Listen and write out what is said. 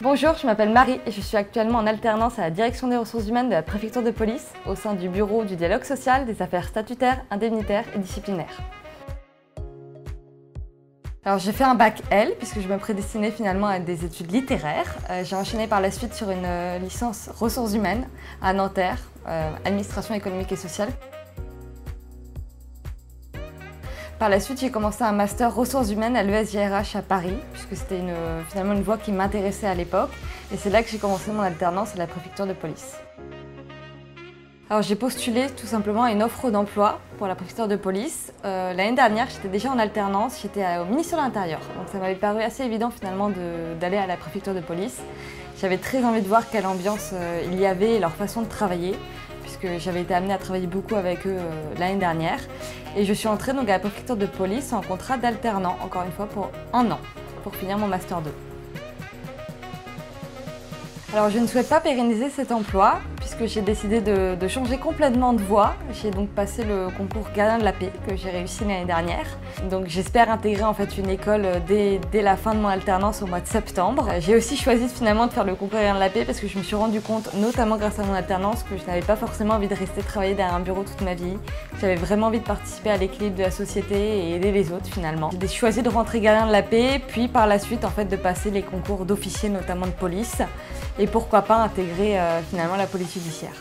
Bonjour, je m'appelle Marie et je suis actuellement en alternance à la direction des ressources humaines de la préfecture de police au sein du bureau du dialogue social, des affaires statutaires, indemnitaires et disciplinaires. Alors j'ai fait un bac L puisque je me prédestinais finalement à des études littéraires. J'ai enchaîné par la suite sur une licence ressources humaines à Nanterre, administration économique et sociale. Par la suite, j'ai commencé un master ressources humaines à l'ESJRH à Paris, puisque c'était finalement une voie qui m'intéressait à l'époque. Et c'est là que j'ai commencé mon alternance à la préfecture de police. Alors j'ai postulé tout simplement à une offre d'emploi pour la préfecture de police. L'année dernière, j'étais déjà en alternance, j'étais au ministère de l'Intérieur. Donc ça m'avait paru assez évident finalement d'aller à la préfecture de police. J'avais très envie de voir quelle ambiance il y avait et leur façon de travailler, puisque j'avais été amenée à travailler beaucoup avec eux l'année dernière. Et je suis entrée donc à la préfecture de police en contrat d'alternant, encore une fois pour 1 an, pour finir mon Master 2. Alors je ne souhaite pas pérenniser cet emploi, puisque j'ai décidé de changer complètement de voie. J'ai donc passé le concours gardien de la paix que j'ai réussi l'année dernière. Donc j'espère intégrer en fait une école dès la fin de mon alternance au mois de septembre. J'ai aussi choisi finalement de faire le concours gardien de la paix parce que je me suis rendu compte, notamment grâce à mon alternance, que je n'avais pas forcément envie de rester travailler derrière un bureau toute ma vie. J'avais vraiment envie de participer à l'équilibre de la société et aider les autres finalement. J'ai choisi de rentrer gardien de la paix, puis par la suite en fait de passer les concours d'officiers, notamment de police. Et pourquoi pas intégrer finalement la police judiciaire.